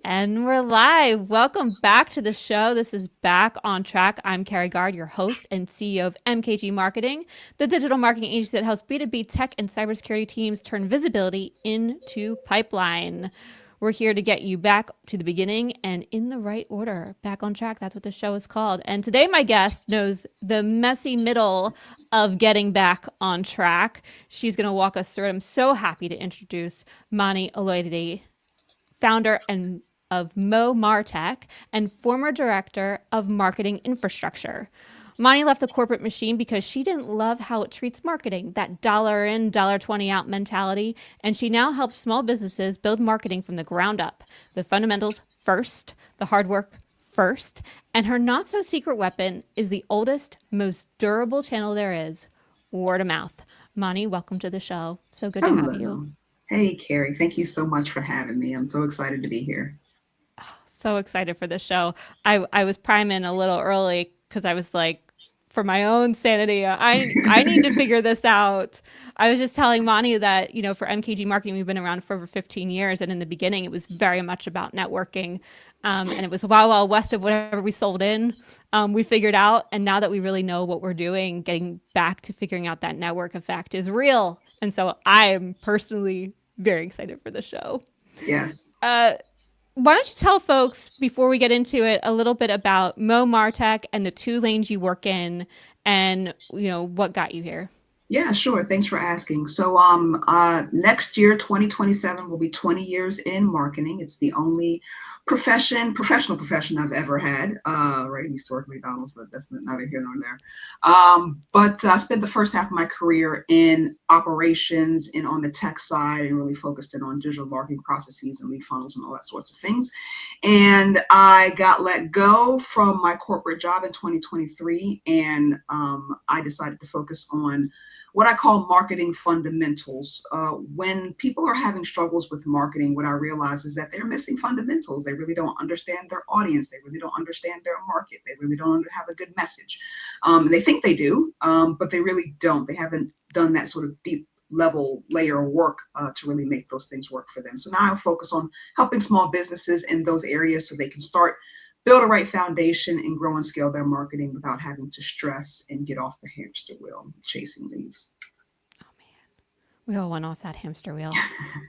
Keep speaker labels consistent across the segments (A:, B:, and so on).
A: And we're live. Welcome back to the show. This is Back on Track. I'm Carrie Gard, your host and CEO of MKG Marketing, the digital marketing agency that helps B2B tech and cybersecurity teams turn visibility into pipeline. We're here to get you back to the beginning and in the right order. Back on Track. That's what the show is called. And today, my guest knows the messy middle of getting back on track. She's going to walk us through it. I'm so happy to introduce Moni Oloyede, founder and of MO MarTech and former director of marketing infrastructure. Moni left the corporate machine because she didn't love how it treats marketing, that dollar in, dollar 20 out mentality, and she now helps small businesses build marketing from the ground up. The fundamentals first, the hard work first, and her not so secret weapon is the oldest, most durable channel there is, word of mouth. Moni, welcome to the show. So good to have you.
B: Hello. Hey, Carrie. Thank you so much for having me. I'm so excited to be here.
A: So excited for this show. I was priming a little early because I was like, for my own sanity, I need to figure this out. I was just telling Moni that, for MKG marketing, we've been around for over 15 years. And in the beginning, it was very much about networking. And it was a wild west of whatever we sold in, we figured out. And now that we really know what we're doing, getting back to figuring out that network effect is real. And so I am personally very excited for the show.
B: Yes.
A: Why don't you tell folks before we get into it a little bit about Mo MarTech and the two lanes you work in, and what got you here?
B: Yeah, sure. Thanks for asking. So, next year, 2027 will be 20 years in marketing. It's the only professional profession I've ever had. Right, I used to work at McDonald's, but that's neither here nor there. But I spent the first half of my career in operations and on the tech side, and really focused in on digital marketing processes and lead funnels and all that sorts of things. And I got let go from my corporate job in 2023, and I decided to focus on what I call marketing fundamentals. When people are having struggles with marketing, what I realize is that they're missing fundamentals. They really don't understand their audience. They really don't understand their market. They really don't have a good message. They think they do, but they really don't. They haven't done that sort of deep level layer of work to really make those things work for them. So now I focus on helping small businesses in those areas so they can start build a right foundation and grow and scale their marketing without having to stress and get off the hamster wheel chasing leads.
A: Oh man, we all went off that hamster wheel.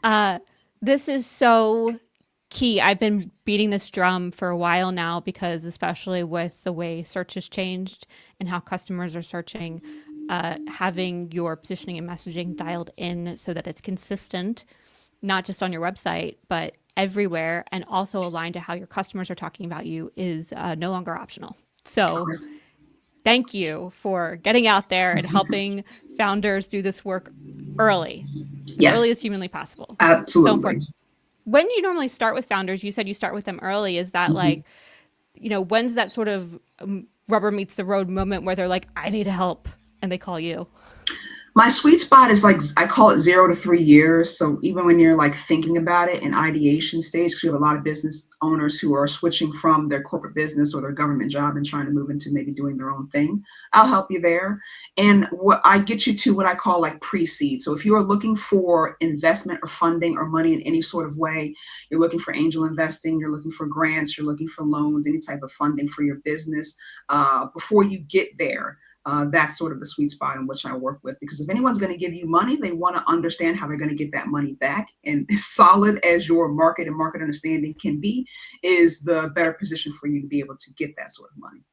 A: Uh, this is so key. I've been beating this drum for a while now because, especially with the way search has changed and how customers are searching, having your positioning and messaging dialed in so that it's consistent, not just on your website, but everywhere, and also aligned to how your customers are talking about you is no longer optional. So
B: Correct.
A: thank you for getting out there and helping founders do this work early, as early
B: Yes,
A: as humanly possible. So
B: absolutely.
A: important. When do you normally start with founders? You said you start with them early. Is that
B: Mhm.
A: like, when's that sort of rubber meets the road moment where they're like, I need help, and they call you?
B: My sweet spot is like I call it 0 to 3 years. So even when you're like thinking about it in ideation stage, because we have a lot of business owners who are switching from their corporate business or their government job and trying to move into maybe doing their own thing, I'll help you there. And what I get you to what I call like pre-seed. So if you are looking for investment or funding or money in any sort of way, you're looking for angel investing, you're looking for grants, you're looking for loans, any type of funding for your business, before you get there, that's sort of the sweet spot in which I work with. Because if anyone's going to give you money, they want to understand how they're going to get that money back. And as solid as your market and market understanding can be, is the better position for you to be able to get that sort of money.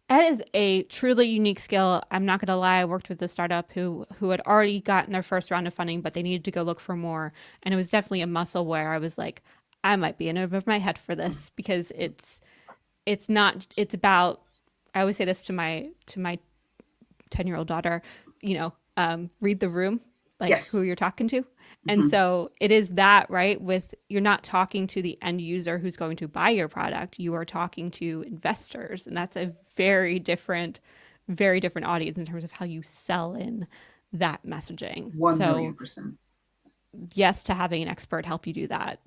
A: That is a truly unique skill. I'm not going to lie. I worked with a startup who had already gotten their first round of funding, but they needed to go look for more. And it was definitely a muscle where I was like, I might be in over my head for this because it's not it's about. I always say this to my 10-year-old daughter, read the room, like who
B: Yes.
A: you're talking to. And
B: Mm-hmm.
A: so it is that, right? With you're not talking to the end user who's going to buy your product, you are talking to investors. And that's a very different audience in terms of how you sell in that messaging.
B: 1
A: So,
B: million percent.
A: yes, to having an expert help you do that.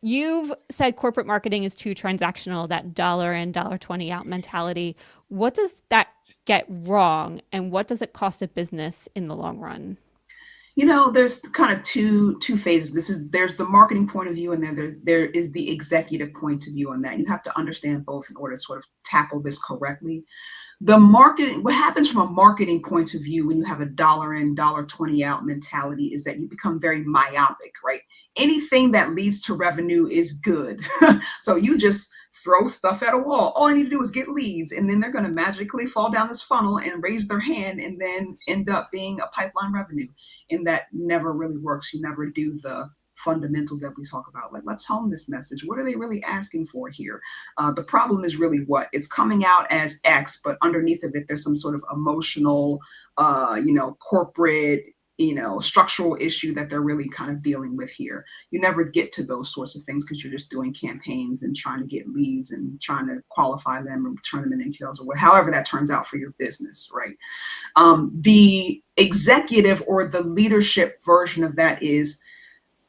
A: You've said corporate marketing is too transactional, that dollar in, dollar 20 out mentality. What does that get wrong and what does it cost a business in the long run?
B: There's kind of two phases. There's the marketing point of view, and then there is the executive point of view on that. You have to understand both in order to sort of tackle this correctly. The marketing, what happens from a marketing point of view when you have a dollar in, dollar 20 out mentality is that you become very myopic, right? Anything that leads to revenue is good. So you just throw stuff at a wall. All I need to do is get leads, and then they're going to magically fall down this funnel and raise their hand and then end up being a pipeline revenue. And that never really works. You never do the fundamentals that we talk about. Like, let's hone this message. What are they really asking for here? The problem is really what? It's coming out as X, but underneath of it, there's some sort of emotional, corporate, structural issue that they're really kind of dealing with here. You never get to those sorts of things because you're just doing campaigns and trying to get leads and trying to qualify them and turn them into NQLs or however that turns out for your business, right? The executive or the leadership version of that is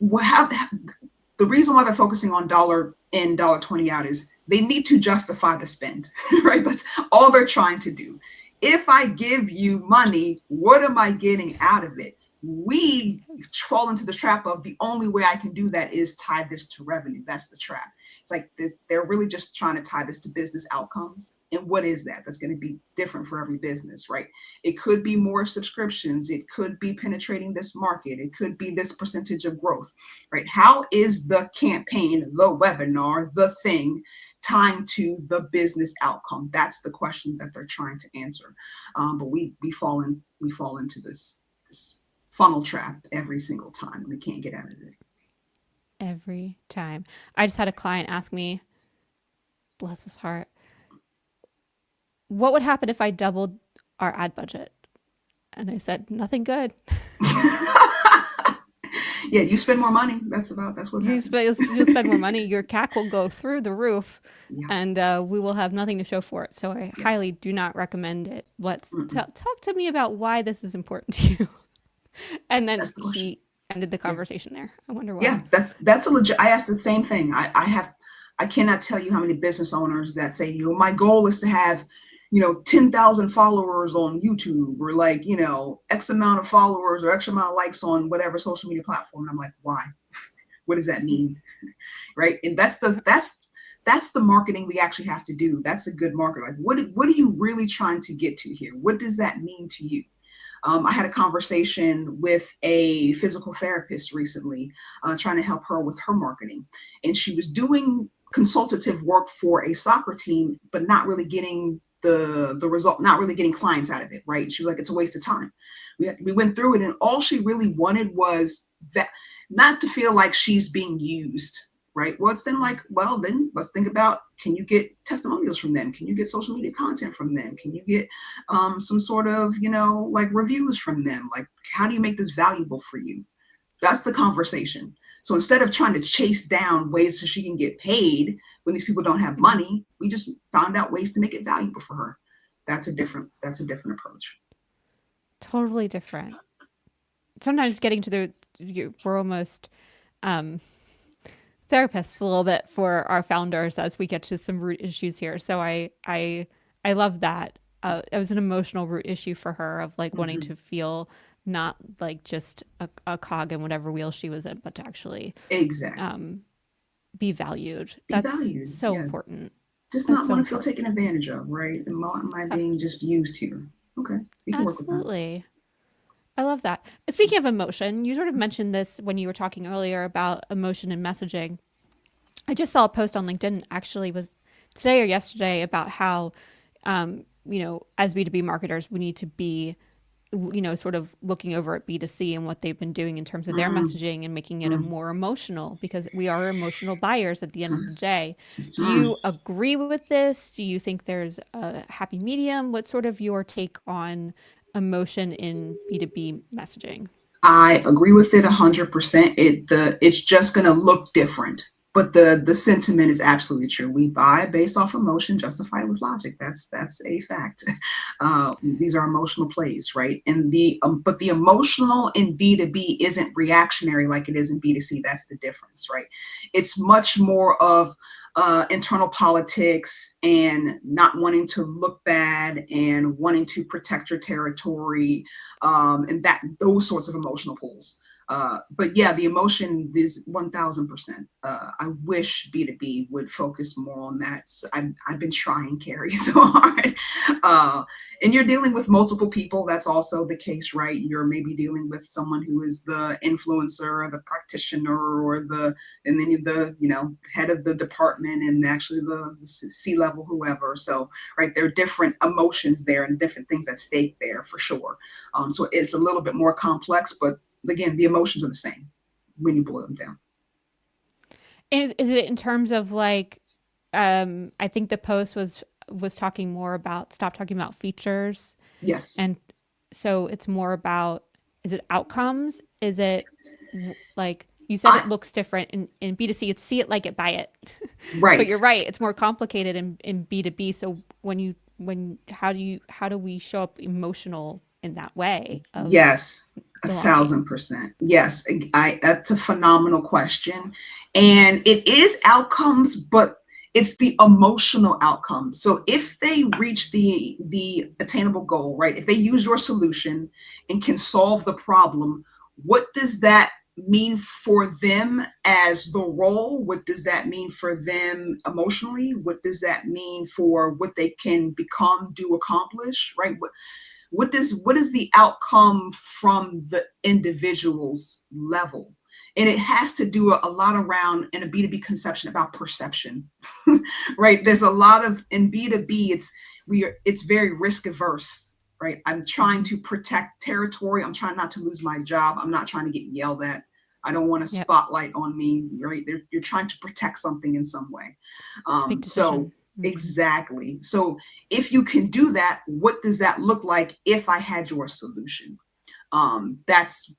B: the reason why they're focusing on dollar in, dollar 20 out is they need to justify the spend, right? That's all they're trying to do. If I give you money, what am I getting out of it? We fall into the trap of the only way I can do that is tie this to revenue. That's the trap. It's like they're really just trying to tie this to business outcomes. And what is that? That's going to be different for every business, right? It could be more subscriptions. It could be penetrating this market. It could be this percentage of growth, right? How is the campaign, the webinar, the thing tying to the business outcome? That's the question that they're trying to answer. But we fall into this funnel trap every single time. We can't get out of it.
A: Every time. I just had a client ask me, bless his heart, what would happen if I doubled our ad budget? And I said, nothing good.
B: Yeah, you spend more money. That's what happens.
A: You'll spend more money. Your CAC will go through the roof, yeah. And we will have nothing to show for it. So I highly do not recommend it. Talk to me about why this is important to you. And then he ended the conversation there. I wonder why.
B: Yeah, that's a legit. I asked the same thing. I cannot tell you how many business owners that say, my goal is to have 10,000 followers on YouTube, or like, X amount of followers or X amount of likes on whatever social media platform. And I'm like, why? What does that mean? Right. And that's the marketing we actually have to do. That's a good market. Like, what are you really trying to get to here? What does that mean to you? I had a conversation with a physical therapist recently, trying to help her with her marketing. And she was doing consultative work for a soccer team, but not really getting the result, not really getting clients out of it, right? She was like, it's a waste of time. We went through it, and all she really wanted was that, not to feel like she's being used, right? Well, then let's think about, can you get testimonials from them? Can you get social media content from them? Can you get some sort of, like reviews from them? Like, how do you make this valuable for you? That's the conversation. So instead of trying to chase down ways so she can get paid when these people don't have money, we just found out ways to make it valuable for her. That's a different approach.
A: Totally different. Sometimes getting to we're almost therapists a little bit for our founders as we get to some root issues here. So I love that. It was an emotional root issue for her of like wanting to feel not like just a cog in whatever wheel she was in, but to actually be valued. That's so important.
B: Just not want to feel taken advantage of, right? Am I being just used here? Okay, we can work with that.
A: Absolutely. I love that. Speaking of emotion, you sort of mentioned this when you were talking earlier about emotion and messaging. I just saw a post on LinkedIn, actually was today or yesterday, about how, as B2B marketers, we need to be, sort of looking over at B2C and what they've been doing in terms of their messaging and making it a more emotional, because we are emotional buyers at the end of the day. Do you agree with this? Do you think there's a happy medium? What's sort of your take on emotion in B2B messaging?
B: I agree with it 100%. It's just going to look different. But the sentiment is absolutely true. We buy based off emotion, justify with logic. That's a fact. These are emotional plays, right? And but the emotional in B2B isn't reactionary like it is in B2C. That's the difference, right? It's much more of internal politics and not wanting to look bad and wanting to protect your territory, and those sorts of emotional pulls. But yeah, the emotion is 1000%. I wish B2B would focus more on that. So I've been trying, Carrie, so hard. And you're dealing with multiple people. That's also the case, right? You're maybe dealing with someone who is the influencer or the practitioner or and then the head of the department and actually the C-level, whoever. So, right, there are different emotions there and different things at stake there for sure. So it's a little bit more complex, but again, the emotions are the same when you boil them down.
A: Is it in terms of like, I think the post was talking more about stop talking about features,
B: Yes.
A: and so it's more about, is it outcomes? Is it like you said it looks different in B2C? It's see it like it, buy it.
B: Right.
A: But you're right, it's more complicated in B2B. So how do we show up emotional in that way of
B: yes,
A: belonging?
B: 1000%. Yes, that's a phenomenal question. And it is outcomes, but it's the emotional outcome. So if they reach the attainable goal, right? If they use your solution and can solve the problem, what does that mean for them as the role? What does that mean for them emotionally? What does that mean for what they can become, do, accomplish, right? What is the outcome from the individual's level? And it has to do a lot around in a B2B conception about perception, right? There's a lot of in B2B, it's very risk averse, right? I'm trying to protect territory. I'm trying not to lose my job. I'm not trying to get yelled at. I don't want a
A: Yep.
B: spotlight on me, right? You're trying to protect something in some way.
A: It's a big decision.
B: Exactly. So if you can do that, what does that look like if I had your solution? That's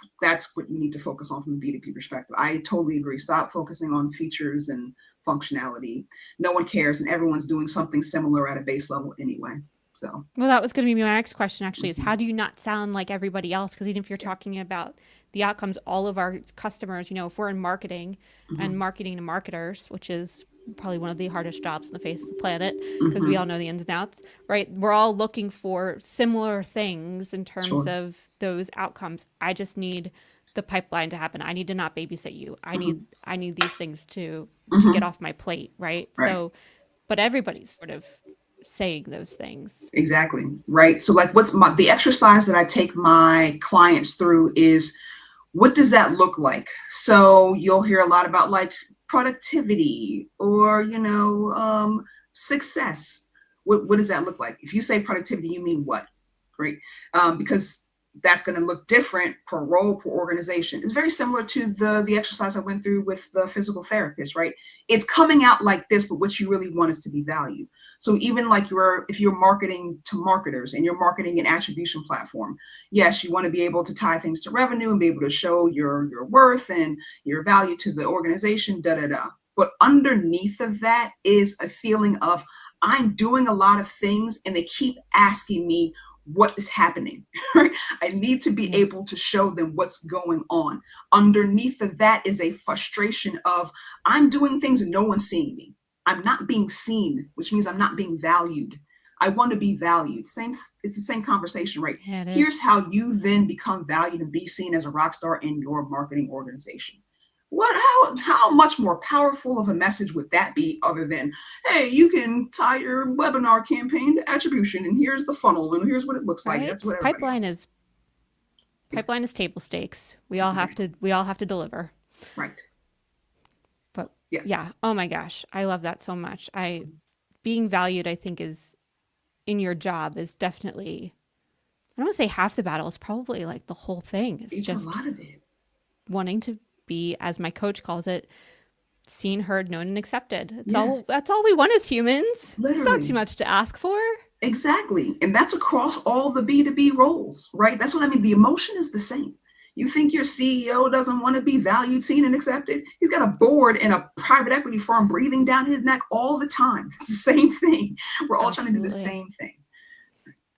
B: what you need to focus on from a B2B perspective. I totally agree. Stop focusing on features and functionality. No one cares, and everyone's doing something similar at a base level anyway. So,
A: well, that was going to be my next question, actually, is how do you not sound like everybody else? Because even if you're talking about the outcomes, all of our customers, if we're in marketing and marketing to marketers, which is probably one of the hardest jobs on the face of the planet, because we all know the ins and outs, right? We're all looking for similar things in terms of those outcomes. I just need the pipeline to happen. I need to not babysit you. I need these things to get off my plate, right? So, but everybody's sort of saying those things.
B: Exactly. Right. So like the exercise that I take my clients through is, what does that look like? So you'll hear a lot about like productivity or, success. What does that look like? If you say productivity, you mean what? Right. Because that's going to look different per role, per organization. It's very similar to the exercise I went through with the physical therapist, right? It's coming out like this, but what you really want is to be valued. So even like if you're marketing to marketers and you're marketing an attribution platform, yes, you want to be able to tie things to revenue and be able to show your worth and your value to the organization, But underneath of that is a feeling of, I'm doing a lot of things and they keep asking me what is happening. I need to be able to show them what's going on. Underneath of that is a frustration of, I'm doing things and no one's seeing me. I'm not being seen, which means I'm not being valued. I want to be valued. It's the same conversation, right?
A: Yeah,
B: here's how you then become valued and be seen as a rock star in your marketing organization. How much more powerful of a message would that be, other than, hey, you can tie your webinar campaign to attribution and here's the funnel and here's what it looks like. That's what
A: pipeline is table stakes. We all have to deliver.
B: Right.
A: But yeah, oh my gosh, I love that so much. Being valued, I think, is in your job is definitely, I don't want to say half the battle. It's probably like the whole thing. It's just
B: a lot of it.
A: Wanting to be, as my coach calls it, seen, heard, known, and accepted. That's all we want as humans. Literally. It's not too much to ask for.
B: Exactly. And that's across all the B2B roles, right? That's what I mean. The emotion is the same. You think your CEO doesn't want to be valued, seen, and accepted? He's got a board in a private equity firm breathing down his neck all the time. It's the same thing. We're all trying to do the
A: Absolutely.
B: same thing.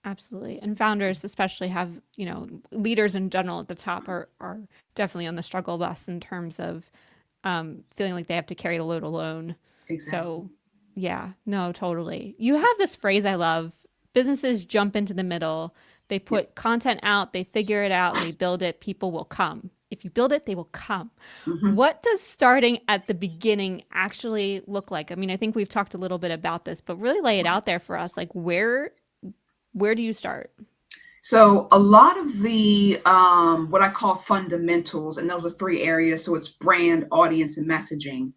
A: Absolutely. And founders especially have, leaders in general at the top are definitely on the struggle bus in terms of feeling like they have to carry the load alone.
B: Exactly.
A: So, yeah, no, totally. You have this phrase I love: businesses jump into the middle. They
B: Yep.
A: put content out, they figure it out, and they build it. People will come. If you build it, they will come.
B: Mm-hmm.
A: What does starting at the beginning actually look like? I mean, I think we've talked a little bit about this, but really lay it
B: Right.
A: out there for us. Like, where do you start?
B: So a lot of the what I call fundamentals, and those are three areas. So it's brand, audience, and messaging.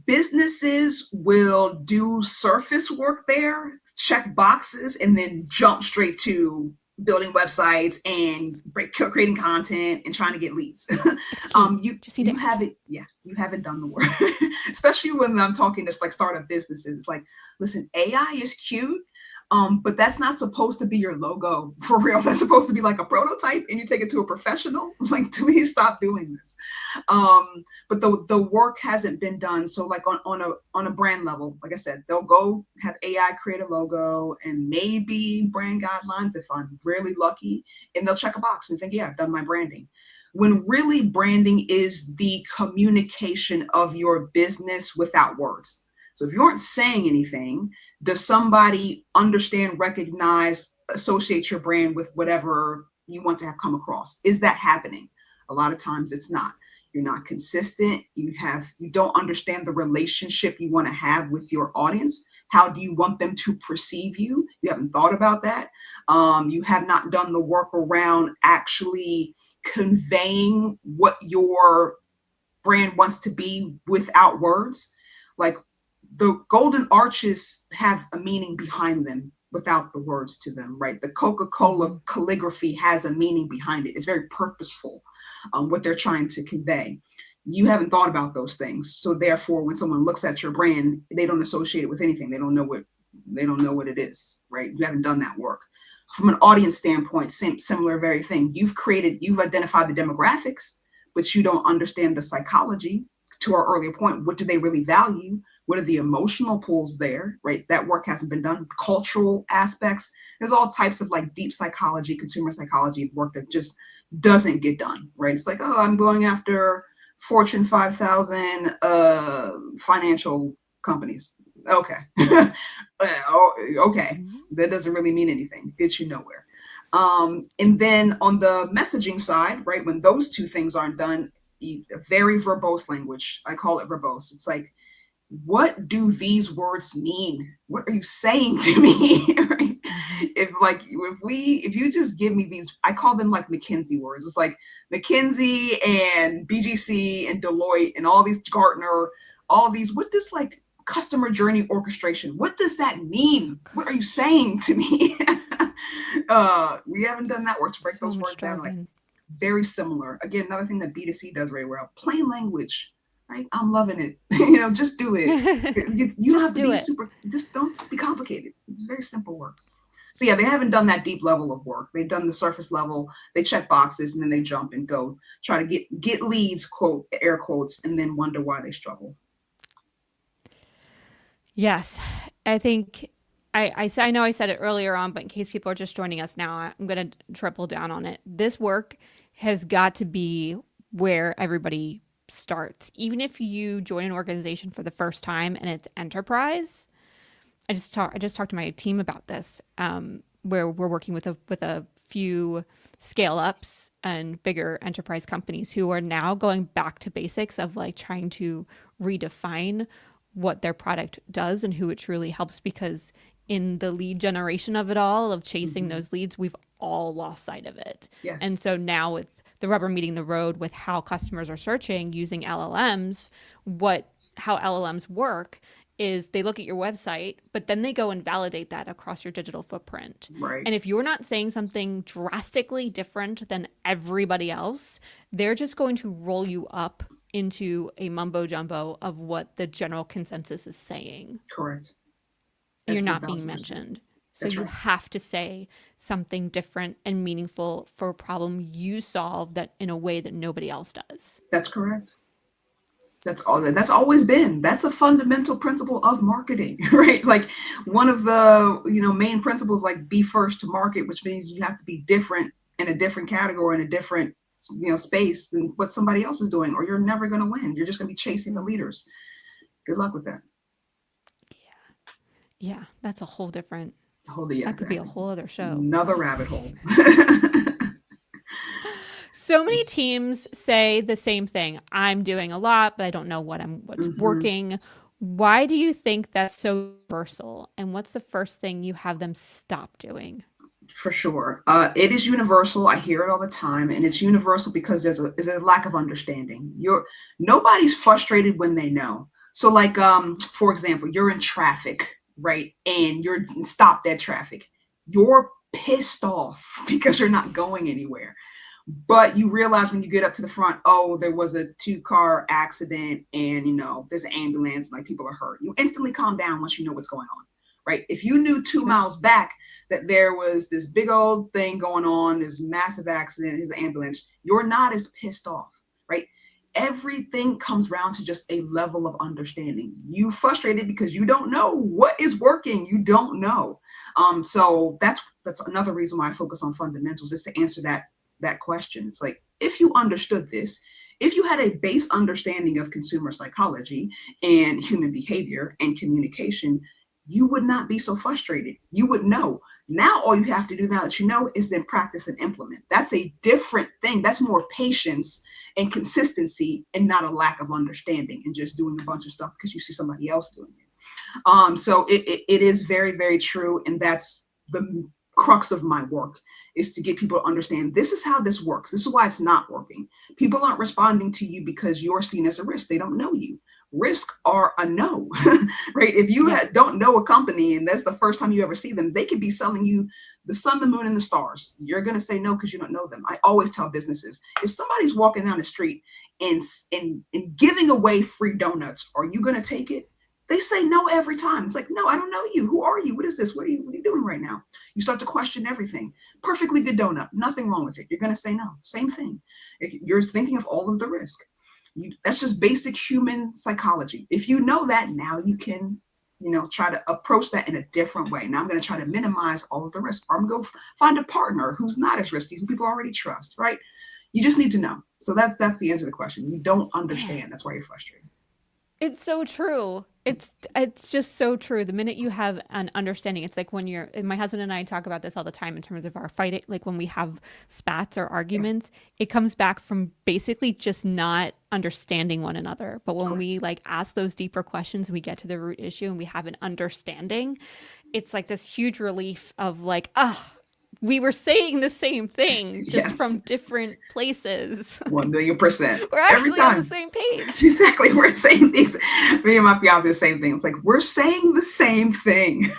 B: Businesses will do surface work there, check boxes, and then jump straight to building websites and creating content and trying to get leads.
A: Execute.
B: You
A: Just need to execute.
B: haven't, yeah, you haven't done the work. Especially when I'm talking to like startup businesses. It's like, listen, AI is cute, but that's not supposed to be your logo for real. That's supposed to be like a prototype, and you take it to a professional. Like, please stop doing this. But the work hasn't been done. So like on a brand level, like I said, they'll go have AI create a logo and maybe brand guidelines if I'm really lucky, and they'll check a box and think, yeah, I've done my branding. When really branding is the communication of your business without words. So if you aren't saying anything, does somebody understand, recognize, associate your brand with whatever you want to have come across? Is that happening? A lot of times it's not. You're not consistent. You don't understand the relationship you want to have with your audience. How do you want them to perceive you? You haven't thought about that. You have not done the work around actually conveying what your brand wants to be without words. Like, the golden arches have a meaning behind them without the words to them, right? The Coca-Cola
A: Mm-hmm.
B: calligraphy has a meaning behind it. It's very purposeful, what they're trying to convey. You haven't thought about those things. So therefore, when someone looks at your brand, they don't associate it with anything. They don't know what it is, right? You haven't done that work. From an audience standpoint, similar very thing. You've identified the demographics, but you don't understand the psychology. To our earlier point, what do they really value? What are the emotional pulls there, right? That work hasn't been done. Cultural aspects. There's all types of like deep psychology, consumer psychology work that just doesn't get done, right? It's like, oh, I'm going after Fortune 5,000 financial companies. Okay. Okay.
A: Mm-hmm.
B: That doesn't really mean anything. Gets you nowhere. And then on the messaging side, right, when those two things aren't done, very verbose language. I call it verbose. It's like, what do these words mean? What are you saying to me? Right?
A: Mm-hmm.
B: If you just give me these, I call them like McKinsey words. It's like McKinsey and BGC and Deloitte and all these Gartner, all these, what does like customer journey orchestration, what does that
A: Oh,
B: mean? What are you
A: gosh.
B: saying to me? We haven't done that work to break
A: So
B: those
A: much
B: words down. Like,
A: jargon.
B: very similar. Again, another thing that B2C does very well, plain language, right? I'm loving it. Just do it. You don't
A: Just
B: have to
A: do
B: be
A: it.
B: super, just don't be complicated. It's very simple works. So yeah, they haven't done that deep level of work. They've done the surface level. They check boxes and then they jump and go try to get leads, quote, air quotes, and then wonder why they struggle.
A: Yes. I think I know I said it earlier on, but in case people are just joining us now, I'm going to triple down on it. This work has got to be where everybody starts. Even if you join an organization for the first time and it's enterprise, I just talked to my team about this, where we're working with a few scale ups and bigger enterprise companies who are now going back to basics of like trying to redefine what their product does and who it truly helps, because in the lead generation of it all, of chasing
B: Mm-hmm.
A: those leads, we've all lost sight of it. And
B: Yes.
A: so now with the rubber meeting the road with how customers are searching using LLMs, what how LLMs work is they look at your website, but then they go and validate that across your digital footprint.
B: Right.
A: And if you're not saying something drastically different than everybody else, they're just going to roll you up into a mumbo jumbo of what the general consensus is saying.
B: Correct.
A: You're
B: That's
A: not being
B: 1,000%.
A: mentioned. So
B: That's
A: you
B: right.
A: have to say something different and meaningful for a problem you solve that in a way that nobody else does.
B: That's correct. That's all. That's always been. That's a fundamental principle of marketing, right? Like one of the main principles, like be first to market, which means you have to be different in a different category, in a different space than what somebody else is doing, or you're never going to win. You're just going to be chasing the leaders. Good luck with that.
A: Yeah, that's a whole different,
B: Yeah,
A: that could be a
B: exactly.
A: whole other show.
B: Another rabbit hole.
A: So many teams say the same thing. I'm doing a lot, but I don't know what's
B: Hmm.
A: working. Why do you think that's so universal? And what's the first thing you have them stop doing?
B: For sure. It is universal. I hear it all the time, and it's universal because there's a lack of understanding. Nobody's frustrated when they know. So, like, for example, you're in traffic, right? And you're stopped at traffic. You're pissed off because you're not going anywhere. But you realize when you get up to the front, oh, there was a 2-car accident, and there's an ambulance, like people are hurt. You instantly calm down once you know what's going on, right? If you knew two
A: True.
B: miles back that there was this big old thing going on, this massive accident, his ambulance, you're not as pissed off, right? Everything comes down to just a level of understanding. You frustrated because you don't know what is working. You don't know. So that's another reason why I focus on fundamentals, is to answer that question. It's like, if you understood this, if you had a base understanding of consumer psychology and human behavior and communication, you would not be so frustrated. You would know. Now all you have to do, now that you know, is then practice and implement. That's a different thing. That's more patience and consistency, and not a lack of understanding and just doing a bunch of stuff because you see somebody else doing it. So it is very, very true. And that's the crux of my work, is to get people to understand this is how this works. This is why it's not working. People aren't responding to you because you're seen as a risk. They don't know you. Risk are a no, right? If you
A: Yeah.
B: don't know a company and that's the first time you ever see them, they could be selling you the sun, the moon, and the stars. You're going to say no because you don't know them. I always tell businesses, if somebody's walking down the street and giving away free donuts, are you going to take it? They say no every time. It's like, no, I don't know you. Who are you? What is this? What are you doing right now? You start to question everything. Perfectly good donut. Nothing wrong with it. You're going to say no. Same thing. You're thinking of all of the risk. That's just basic human psychology. If you know that, now you can, try to approach that in a different way. Now I'm going to try to minimize all of the risk. Or I'm going to go find a partner who's not as risky, who people already trust, right? You just need to know. So that's the answer to the question. You don't
A: Man,
B: understand. That's why you're frustrated.
A: it's so true. It's just so true. The minute you have an understanding, it's like when you're, and my husband and I talk about this all the time in terms of our fighting, like when we have spats or
B: Yes,
A: arguments, it comes back from basically just not understanding one another. But when we
B: correct.
A: like ask those deeper questions and we get to the root issue and we have an understanding, it's like this huge relief of like, ah, we were saying the same thing just
B: Yes,
A: from different places.
B: 1,000,000%.
A: We're
B: Every
A: actually on the
B: time.
A: same page.
B: Exactly. We're saying things. Me and my fiance, the same thing. It's like, we're saying the same thing.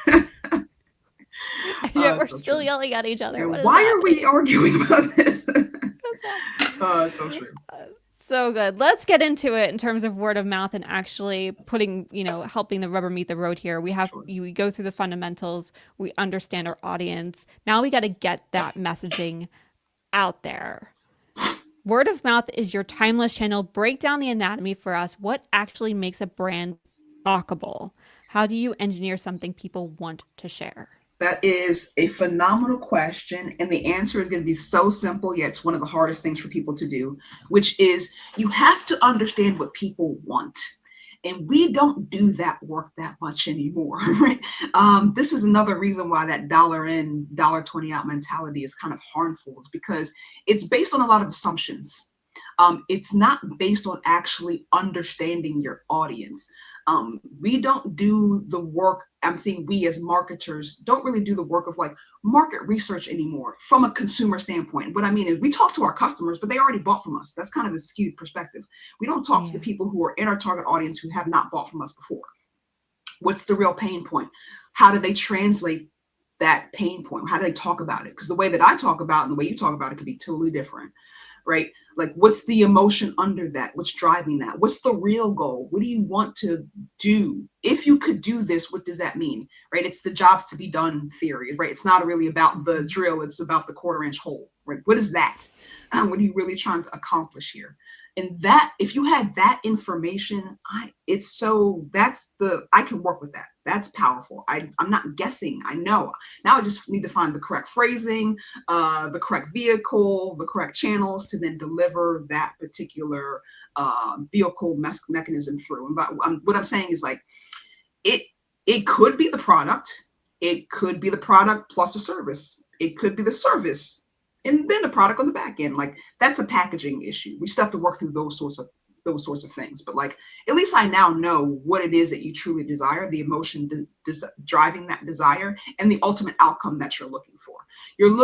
A: And yet we're
B: It's so
A: still
B: true.
A: yelling at each other.
B: And
A: What is
B: why are we
A: happening?
B: arguing about this?
A: What's happening?
B: It's so true.
A: So good. Let's get into it in terms of word of mouth and actually putting, helping the rubber meet the road here.
B: Sure.
A: We go through the fundamentals, we understand our audience. Now we got to get that messaging out there. Word of mouth is your timeless channel. Break down the anatomy for us. What actually makes a brand talkable? How do you engineer something people want to share?
B: That is a phenomenal question. And the answer is going to be so simple, yet it's one of the hardest things for people to do, which is you have to understand what people want. And we don't do that work that much anymore, right? This is another reason why that dollar in, dollar 20 out mentality is kind of harmful. It's because it's based on a lot of assumptions. It's not based on actually understanding your audience. We don't do the work. I'm saying we as marketers don't really do the work of like market research anymore from a consumer standpoint. What I mean is we talk to our customers, but they already bought from us. That's kind of a skewed perspective. We don't talk to the
A: Yeah.
B: people who are in our target audience who have not bought from us before. What's the real pain point? How do they translate that pain point? How do they talk about it? Because the way that I talk about and the way you talk about it could be totally different, right? Like, what's the emotion under that? What's driving that? What's the real goal? What do you want to do? If you could do this, what does that mean, right? It's the jobs to be done theory, right? It's not really about the drill. It's about the quarter-inch hole, right? What is that? What are you really trying to accomplish here? And that, if you had that information, I can work with that. That's powerful. I'm not guessing. I know. Now I just need to find the correct phrasing, the correct vehicle, the correct channels to then deliver that particular vehicle mechanism through. And what I'm saying is, like, it could be the product. It could be the product plus a service. It could be the service and then the product on the back end. Like, that's a packaging issue. We still have to work through those sorts of things. But, like, at least I now know what it is that you truly desire, the emotion driving that desire, and the ultimate outcome that you're looking for. You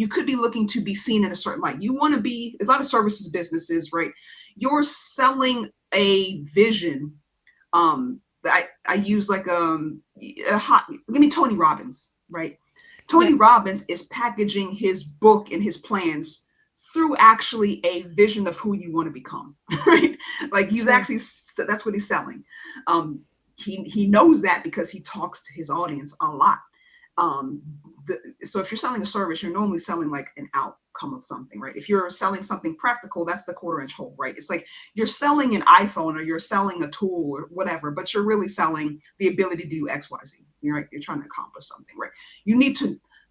B: could be looking to be seen in a certain light. You want to be, there's a lot of services businesses, right? You're selling a vision. I use like give me Tony Robbins, right? Tony Robbins is packaging his book and his plans through actually a vision of who you want to become, right? Like, that's what he's selling. He knows that because he talks to his audience a lot. So if you're selling a service, you're normally selling like an outcome of something, right? If you're selling something practical, that's the quarter-inch hole, right? It's like you're selling an iPhone or you're selling a tool or whatever, but you're really selling the ability to do X, Y, Z. You're trying to accomplish something, right?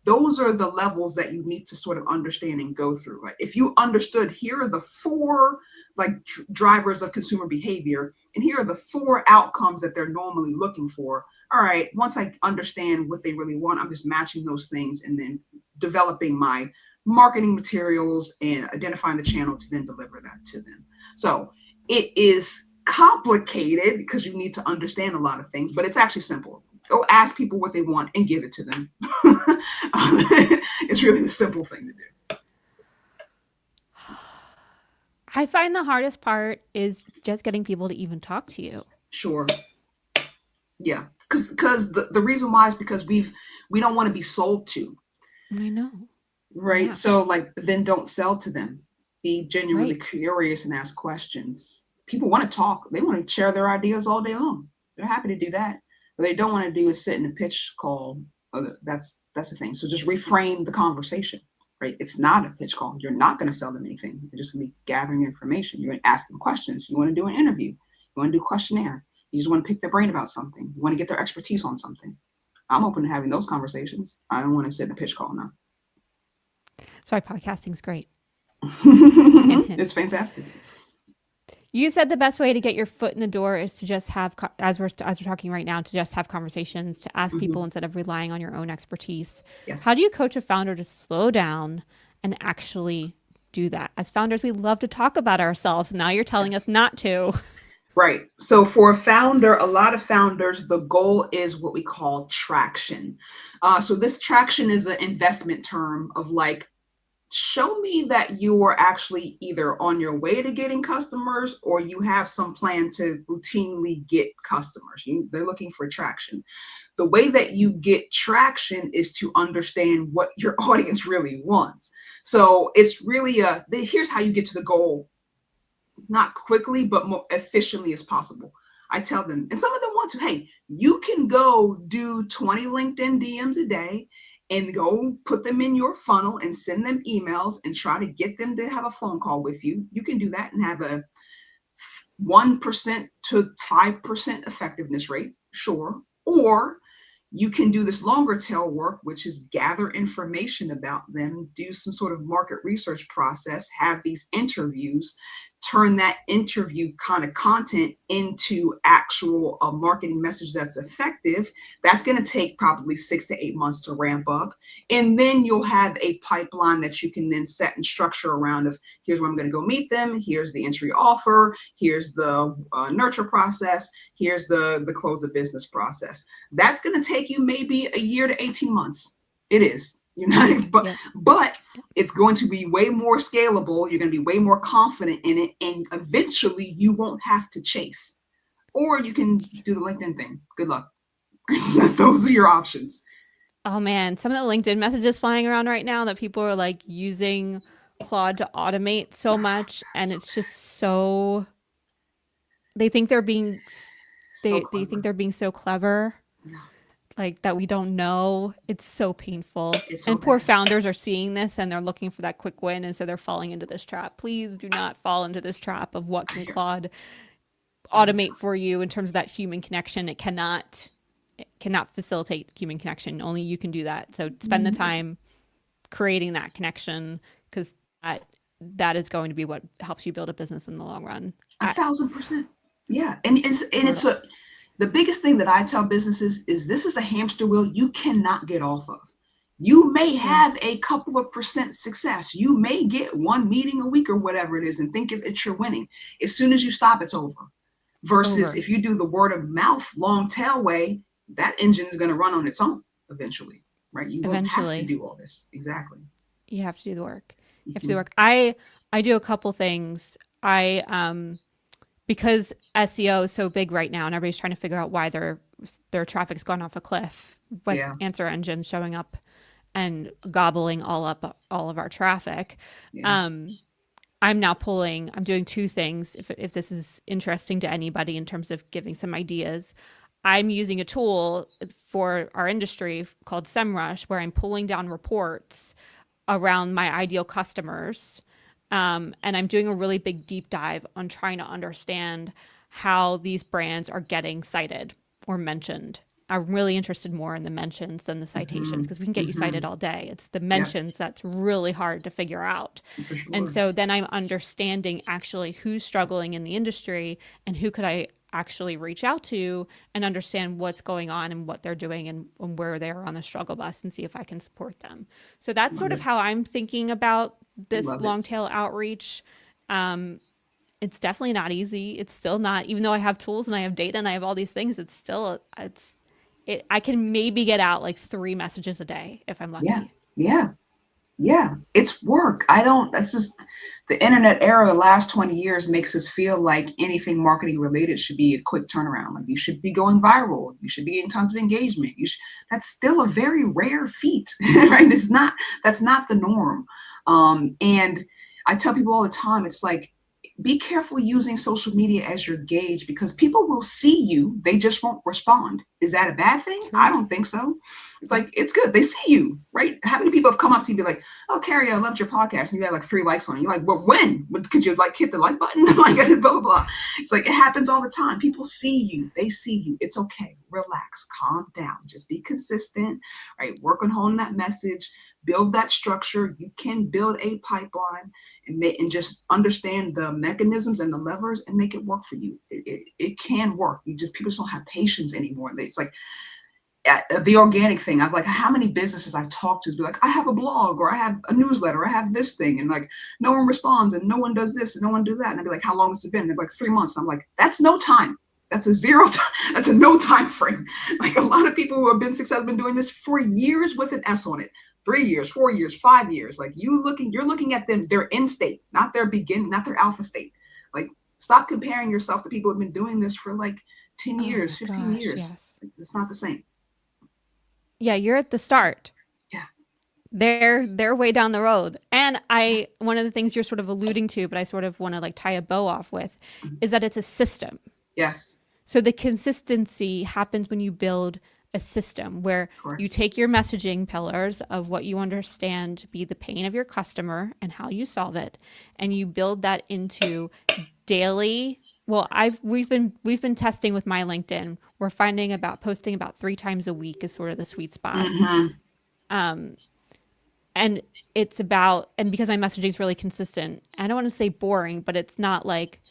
B: Those are the levels that you need to sort of understand and go through, right? If you understood, here are the four drivers of consumer behavior, and here are the four outcomes that they're normally looking for. All right, once I understand what they really want, I'm just matching those things and then developing my marketing materials and identifying the channel to then deliver that to them. So it is complicated because you need to understand a lot of things, but it's actually simple. Go ask people what they want and give it to them. It's really the simple thing to do.
A: I find the hardest part is just getting people to even talk to you.
B: Sure. Yeah. Because the reason why is because we don't want to be sold to.
A: I know.
B: Right. Yeah. So, like, then don't sell to them. Be genuinely curious and ask questions. People want to talk. They want to share their ideas all day long. They're happy to do that. What they don't want to do is sit in a pitch call. That's the thing. So just reframe the conversation, right? It's not a pitch call. You're not going to sell them anything. You're just going to be gathering information. You're going to ask them questions. You want to do an interview. You want to do a questionnaire. You just want to pick their brain about something. You want to get their expertise on something. I'm open to having those conversations. I don't want to sit in a pitch call now.
A: That's why podcasting is great.
B: It's fantastic.
A: You said the best way to get your foot in the door is to just have, as we're talking right now, to just have conversations, to ask people instead of relying on your own expertise.
B: Yes.
A: How do you coach a founder to slow down and actually do that? As founders, we love to talk about ourselves. Now you're telling us not to.
B: Right. So for a lot of founders, the goal is what we call traction. So this traction is an investment term of, like, show me that you are actually either on your way to getting customers or you have some plan to routinely get customers. They're looking for traction. The way that you get traction is to understand what your audience really wants. So it's really here's how you get to the goal, not quickly, but more efficiently as possible. I tell them, and some of them want to, hey, you can go do 20 LinkedIn DMs a day and go put them in your funnel and send them emails and try to get them to have a phone call with you. You can do that and have a 1% to 5% effectiveness rate, sure. Or you can do this longer tail work, which is gather information about them, do some sort of market research process, have these interviews, turn that interview kind of content into actual marketing message that's effective. That's going to take probably 6 to 8 months to ramp up. And then you'll have a pipeline that you can then set and structure around of, here's where I'm going to go meet them. Here's the entry offer. Here's the nurture process. Here's the close of business process. That's going to take you maybe a year to 18 months. It is. But it's going to be way more scalable. You're going to be way more confident in it. And eventually you won't have to chase. Or you can do the LinkedIn thing. Good luck. Those are your options.
A: Oh man, some of the LinkedIn messages flying around right now that people are like using Claude to automate so much, and it's just so they think they're being
B: So
A: they think
B: clever.
A: they're being so clever,
B: No,
A: like that we don't know. It's so painful.
B: it's so
A: And poor
B: bad.
A: founders are seeing this and they're looking for that quick win, and so they're falling into this trap. Please do not fall into this trap of what
B: I
A: can
B: hear
A: Claude
B: all the
A: automate
B: time.
A: for you in terms of that human connection. It cannot facilitate human connection. Only you can do that. So spend the
B: Mhm.
A: time creating that connection, because that is going to be what helps you build a business in the long run.
B: A thousand
A: It's
B: percent. Yeah, and it's
A: brutal.
B: a the biggest thing that I tell businesses is this is a hamster wheel you cannot get off of. You may
A: Yeah,
B: have a couple of percent success. You may get one meeting a week or whatever it is and think that you're winning. As soon as you stop, it's over. Versus
A: over
B: if you do the word of mouth long tail way, that engine is going to run on its own eventually, right? You won't have to
A: eventually.
B: do all this. Exactly.
A: You have to do the work. You have to do the
B: Mhm.
A: work. I do a couple things. I Because SEO is so big right now and everybody's trying to figure out why their traffic's gone off a cliff with
B: Yeah.
A: answer engines showing up and gobbling all up all of our traffic.
B: Yeah.
A: Um, I'm doing two things if this is interesting to anybody in terms of giving some ideas. I'm using a tool for our industry called SEMrush, where I'm pulling down reports around my ideal customers. And I'm doing a really big deep dive on trying to understand how these brands are getting cited or mentioned. I'm really interested more in the mentions than the citations,
B: Hmm.
A: because we can get you cited
B: Hmm.
A: all day. It's the
B: Yep.
A: mentions that's really hard to figure out.
B: For
A: And
B: sure.
A: so then I'm understanding actually who's struggling in the industry and who could I actually reach out to and understand what's going on and what they're doing, and where they are on the struggle bus, and see if I can support them. So that's
B: Love
A: sort of
B: it.
A: how I'm thinking about this
B: Love it.
A: long tail outreach. Um, it's definitely not easy. It's still not, even though I have tools and I have data and I have all these things, I can maybe get out like 3 messages a day if I'm
B: Yeah.
A: lucky.
B: Yeah. Yeah. It's work. That's just the internet era. The last 20 years makes us feel like anything marketing related should be a quick turnaround. Like you should be going viral. You should be getting tons of engagement. That's still a very rare feat, right? That's not the norm. And I tell people all the time, it's like, be careful using social media as your gauge because people will see you. They just won't respond. Is that a bad thing? I
A: True.
B: don't think so. It's
A: Nope.
B: like, it's good. They see you, right? How many people have come up to you and be like, oh, Carrie, I loved your podcast. And you had like 3 likes on it. You're like, well, when? Could you like hit the like button? Like, blah, blah, blah. It's like, it happens all the time. People see you. They see you. It's okay. Relax. Calm down. Just be consistent, right? Work on honing that message. Build that structure. You can build a pipeline and just understand the mechanisms and the levers and make it work for you. It can work. People just don't have patience anymore. It's like, the organic thing. I've like how many businesses I've talked to be like, I have a blog or I have a newsletter, I have this thing, and like no one responds and no one does this and no one does that. And I'd be like, how long has it been? And they're like 3 months. And I'm like, that's no time. That's a zero time. That's a no time frame. Like a lot of people who have been successful have been doing this for years with an S on it. 3 years, 4 years, 5 years. Like you're looking at them, their end state, not their beginning, not their alpha state. Like stop comparing yourself to people who have been doing this for like 10
A: Oh
B: years,
A: my
B: 15
A: gosh,
B: years.
A: yes.
B: It's not the same.
A: Yeah, you're at the start.
B: Yeah.
A: They're way down the road. And I one of the things you're sort of alluding to, but I sort of want to like tie a bow off with, is that it's a system.
B: Yes.
A: So the consistency happens when you build a system where you
B: Correct.
A: take your messaging pillars of what you understand to be the pain of your customer and how you solve it, and you build that into daily. Well, we've been testing with my LinkedIn. We're finding about posting about 3 times a week is sort of the sweet spot.
B: Mm-hmm.
A: Um, and it's about, and because my messaging is really consistent, I don't want to say boring, but it's not like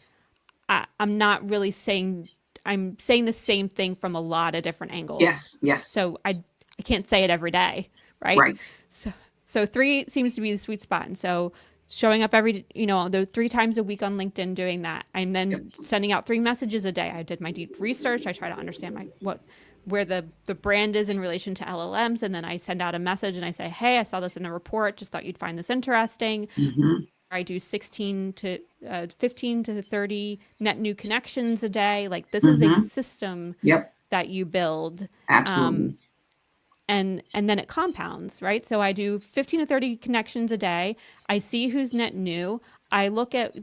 A: I'm not really saying, I'm saying the same thing from a lot of different angles.
B: Yes. Yes.
A: So I can't say it every day, right?
B: Right.
A: So so 3 seems to be the sweet spot. And so showing up every, the 3 times a week on LinkedIn doing that. And
B: Yep.
A: then sending out 3 messages a day. I did my deep research. I try to understand where the brand is in relation to LLMs, and then I send out a message and I say, "Hey, I saw this in a report. Just thought you'd find this interesting."
B: Mm-hmm.
A: I do 15 to 30 net new connections a day. Like this is a
B: Mm-hmm.
A: system
B: Yep.
A: that you build. Um,
B: Absolutely.
A: and then it compounds, right? So I do 15 to 30 connections a day. I see who's net new. I look at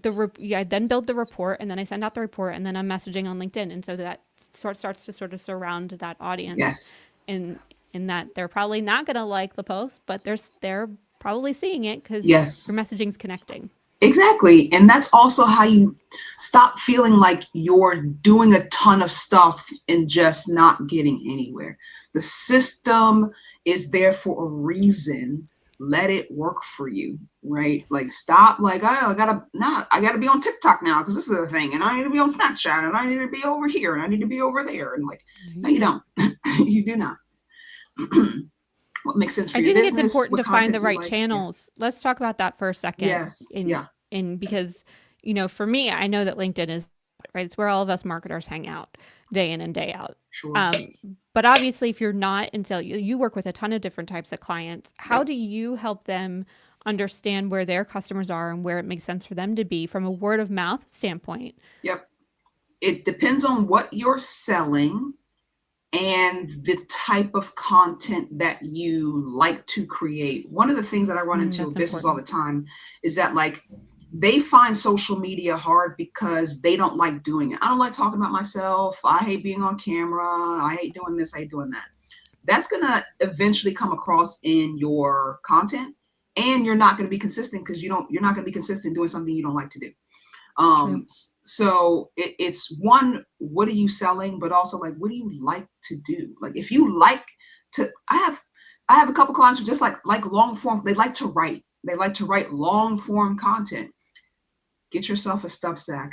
A: I then build the report, and then I send out the report, and then I'm messaging on LinkedIn, and so that starts to sort of surround that audience,
B: Yes.
A: in that they're probably not going to like the post, but they're probably seeing it because
B: Yes.
A: your messaging's connecting.
B: Exactly. And that's also how you stop feeling like you're doing a ton of stuff and just not getting anywhere. The system is there for a reason. Let it work for you, right? Like stop like, oh, I gotta be on TikTok now because this is the thing. And I need to be on Snapchat and I need to be over here and I need to be over there. And like, no, you don't. You do not. What makes sense for
A: I
B: your
A: do think it's
B: business?
A: important
B: What
A: to find
B: content
A: the
B: do you
A: right
B: like? Yeah.
A: channels. Let's talk about that for a second.
B: Yes.
A: In
B: Yeah.
A: because for me, I know that LinkedIn is right. It's where all of us marketers hang out day in and day out.
B: Sure.
A: Um, but obviously, if you're not in sales, you work with a ton of different types of clients. How
B: Yep.
A: do you help them understand where their customers are and where it makes sense for them to be from a word of mouth standpoint?
B: Yep. It depends on what you're selling and the type of content that you like to create. One of the things that I run into
A: That's
B: with business all
A: important.
B: the time is that like they find social media hard because they don't like doing it. I don't like talking about myself. I hate being on camera. I hate doing this. I hate doing that. That's going to eventually come across in your content, and you're not going to be consistent because you're not going to be consistent doing something you don't like to do.
A: True.
B: So it's one, what are you selling, but also like, what do you like to do? Like, if you like to, I have a couple clients who just like long form. They like to write. They like to write long form content. Get yourself a Substack.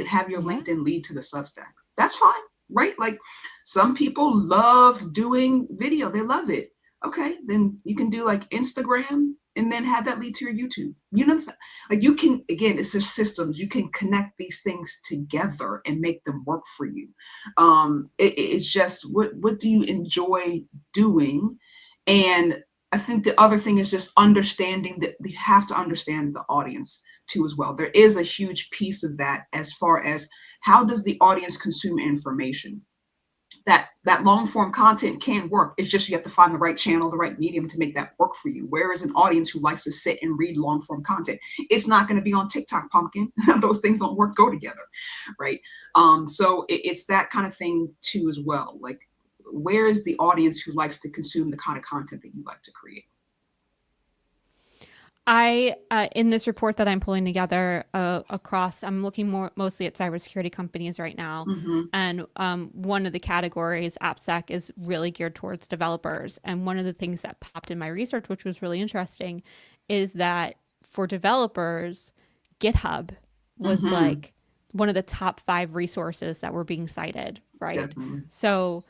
B: Have your
A: Yeah.
B: LinkedIn lead to the Substack. That's fine, right? Like some people love doing video. They love it. Okay, then you can do like Instagram and then have that lead to your YouTube. You know what I'm saying? Like you can, again, it's just systems. You can connect these things together and make them work for you. It's just what do you enjoy doing? And I think the other thing is just understanding that you have to understand the audience too as well. There is a huge piece of that as far as how does the audience consume information. That long form content can work. It's just you have to find the right channel, the right medium to make that work for you. Whereas an audience who likes to sit and read long form content, it's not going to be on TikTok, pumpkin. Those things don't go together, right? So it's that kind of thing too as well. Like, where is the audience who likes to consume the kind of content that you like to create?
A: I in this report that I'm pulling together across, I'm looking mostly at cybersecurity companies right now,
B: Mm-hmm.
A: and one of the categories, AppSec, is really geared towards developers. And one of the things that popped in my research, which was really interesting, is that for developers, GitHub was
B: Mm-hmm.
A: like one of the top 5 resources that were being cited, right?
B: Definitely.
A: So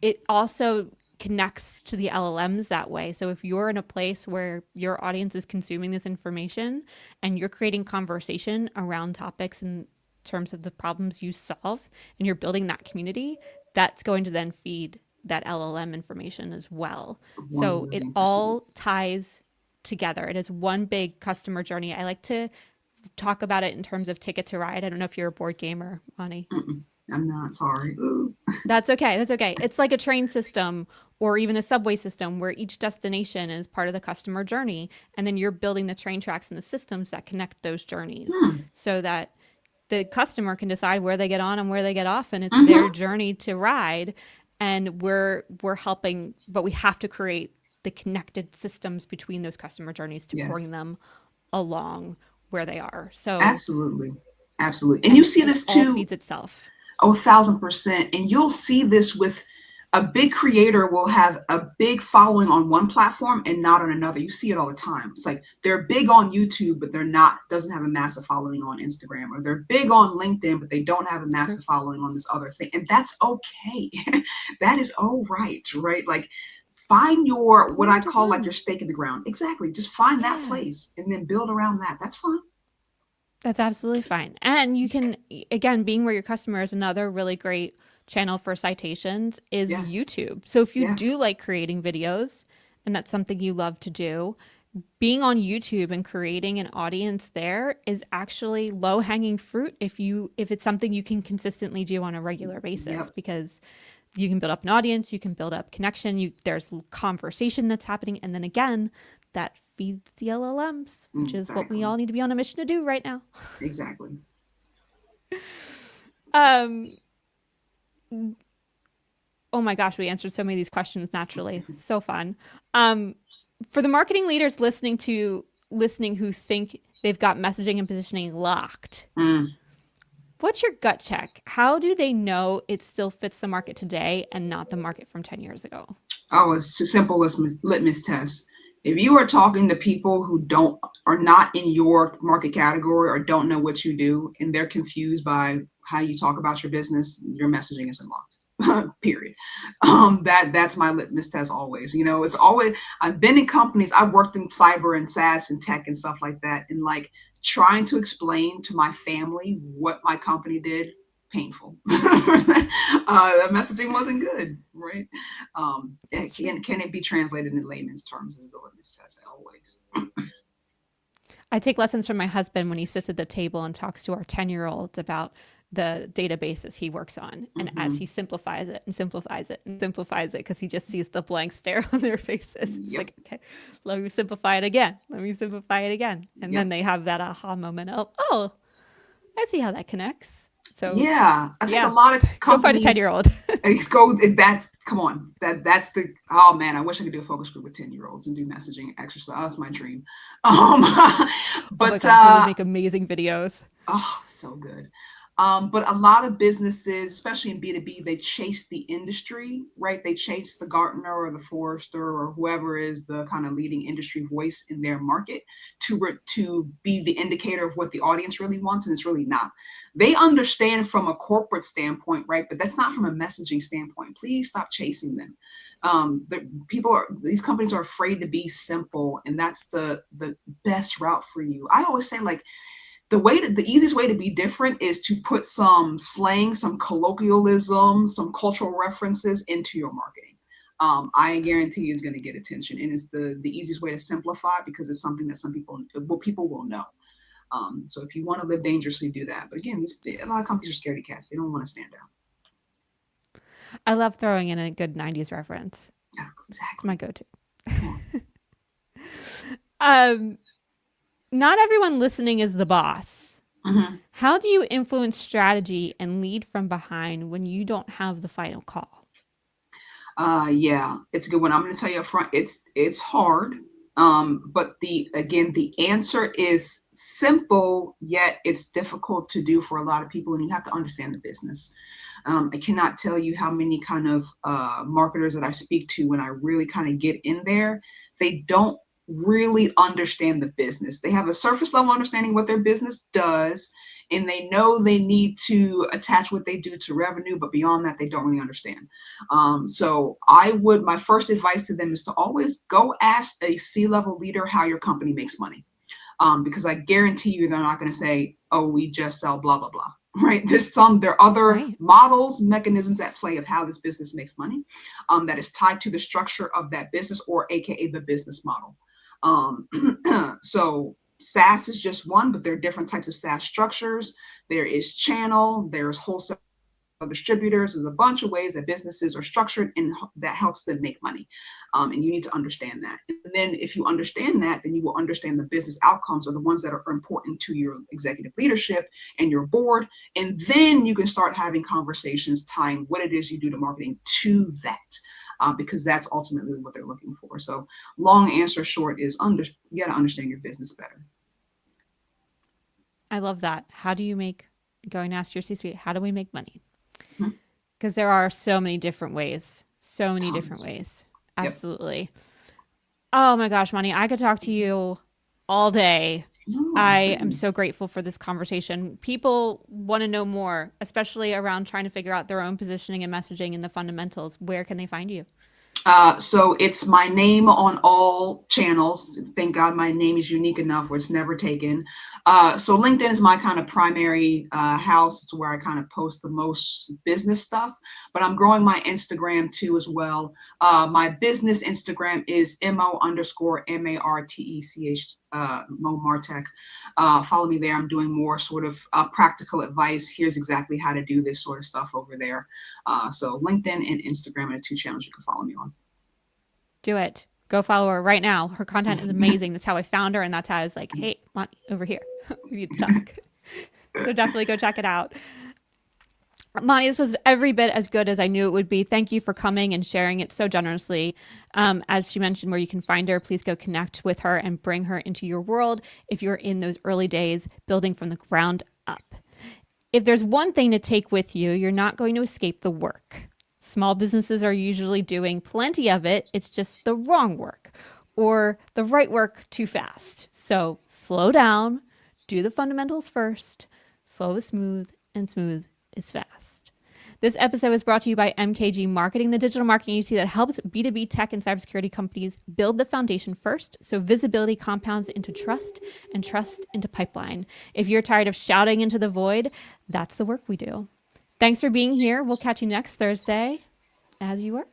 A: it also connects to the LLMs that way. So if you're in a place where your audience is consuming this information and you're creating conversation around topics in terms of the problems you solve and you're building that community, that's going to then feed that LLM information as well.
B: One
A: So it
B: million percent.
A: all ties together. It is one big customer journey. I like to talk about it in terms of Ticket to Ride. I don't know if you're a board gamer, Moni.
B: Mm-mm. I'm not sorry. Ooh.
A: That's okay. That's okay. It's like a train system or even a subway system where each destination is part of the customer journey. And then you're building the train tracks and the systems that connect those journeys
B: Hmm.
A: so that the customer can decide where they get on and where they get off. And it's their
B: Mm-hmm.
A: journey to ride. And we're helping, but we have to create the connected systems between those customer journeys to bring
B: Yes.
A: them along where they are. So,
B: Absolutely. Absolutely. And you
A: and
B: see
A: it
B: this
A: all
B: too.
A: feeds itself.
B: Oh, 1,000%. And you'll see this with a big creator will have a big following on one platform and not on another. You see it all the time. It's like they're big on YouTube, but they're not, doesn't have a massive following on Instagram, or they're big on LinkedIn, but they don't have a
A: True.
B: massive following on this other thing. And that's okay. That is all right, right? Like find your, what I
A: Point to
B: call like
A: one.
B: your stake in the ground. Exactly. Just find that
A: Yeah.
B: place and then build around that. That's fine.
A: That's absolutely fine. And you can, again, being where your customer is, another really great channel for citations is
B: Yes.
A: YouTube. So if you do
B: Yes.
A: like creating videos and that's something you love to do, being on YouTube and creating an audience there is actually low hanging fruit if it's something you can consistently do on a regular basis,
B: Yep.
A: because You can build up an audience, you can build up connection, there's conversation that's happening. And then again, that feeds the LLMs, which is what we all need to be on a mission to do right now.
B: Exactly.
A: Oh my gosh, we answered so many of these questions naturally. So fun. For the marketing leaders listening who think they've got messaging and positioning locked, what's your gut check? How do they know it still fits the market today and not the market from 10 years ago?
B: Oh, it's as simple as litmus test. If you are talking to people who are not in your market category or don't know what you do, and they're confused by how you talk about your business, your messaging isn't locked. Period. That's my litmus test always. It's always, I've been in companies, I've worked in cyber and SaaS and tech and stuff like that. And like trying to explain to my family what my company did, painful. The messaging wasn't good, right? Can it be translated in layman's terms is the litmus test always.
A: I take lessons from my husband when he sits at the table and talks to our 10-year-olds about the databases he works on. And as he simplifies it and simplifies it and simplifies it, because he just sees the blank stare on their faces. It's like, okay, let me simplify it again. Let me simplify it again. And then they have that aha moment of, oh, I see how that connects. So
B: I think a lot of companies
A: go find a 10-year-old.
B: Come on. That's the, oh man, I wish I could do a focus group with 10-year-olds and do messaging exercise. That's my dream. But
A: oh my gosh, they would make amazing videos.
B: Oh, so good. But a lot of businesses, especially in B2B, they chase the industry, right? They chase the Gartner or the Forrester or whoever is the kind of leading industry voice in their market to be the indicator of what the audience really wants, and it's really not. They understand from a corporate standpoint, right? But that's not from a messaging standpoint. Please stop chasing them. These companies are afraid to be simple, and that's the best route for you. I always say, like, the easiest way to be different is to put some slang, some colloquialism, some cultural references into your marketing. I guarantee is going to get attention, and it's the easiest way to simplify because it's something that people will know. So if you want to live dangerously, do that. But again, a lot of companies are scaredy cats. They don't want to stand out.
A: I love throwing in a good 90s reference.
B: Yeah, exactly.
A: It's my go-to. Not everyone listening is the boss. How do you influence strategy and lead from behind when you don't have the final call?
B: It's a good one. I'm going to tell you up front, it's hard. But the answer is simple, yet it's difficult to do for a lot of people, and you have to understand the business. I cannot tell you how many kind of marketers that I speak to when I really kind of get in there, they don't really understand the business. They have a surface level understanding what their business does, and they know they need to attach what they do to revenue, but beyond that, they don't really understand. So my first advice to them is to always go ask a C-level leader how your company makes money. Because I guarantee you they're not going to say, oh, we just sell blah, blah, blah. Right. There are other models, mechanisms at play of how this business makes money that is tied to the structure of that business, or AKA the business model. So SaaS is just one, but there are different types of SaaS structures. There is channel, there's wholesale distributors. There's a bunch of ways that businesses are structured, and that helps them make money. And you need to understand that. And then if you understand that, then you will understand the business outcomes are the ones that are important to your executive leadership and your board. And then you can start having conversations tying what it is you do to marketing to that. Because that's ultimately what they're looking for. So long answer short is you got to understand your business better.
A: I love that. How do you going to ask your C-suite, how do we make money? Because there are so many different ways. Absolutely. Yep. Oh my gosh, Moni, I could talk to you all day. I am so grateful for this conversation. People want to know more, especially around trying to figure out their own positioning and messaging and the fundamentals. Where can they find you?
B: So it's my name on all channels. Thank God my name is unique enough where it's never taken. So LinkedIn is my kind of primary house. It's where I kind of post the most business stuff, but I'm growing my Instagram too as well. My business Instagram is MO _MarTech. MO MarTech. Follow me there. I'm doing more sort of practical advice. Here's exactly how to do this sort of stuff over there. So LinkedIn and Instagram are the two channels you can follow me on.
A: Do it. Go follow her right now. Her content is amazing. That's how I found her, and that's how I was like, hey, Moni, over here. We need to talk. So definitely go check it out. Moni, this was every bit as good as I knew it would be. Thank you for coming and sharing it so generously. As she mentioned, where you can find her, please go connect with her and bring her into your world if you're in those early days building from the ground up. If there's one thing to take with you, you're not going to escape the work. Small businesses are usually doing plenty of it. It's just the wrong work or the right work too fast. So slow down, do the fundamentals first. Slow is smooth and smooth is fast. This episode was brought to you by MKG Marketing, the digital marketing agency that helps B2B tech and cybersecurity companies build the foundation first so visibility compounds into trust and trust into pipeline. If you're tired of shouting into the void, that's the work we do. Thanks for being here. We'll catch you next Thursday, as you were.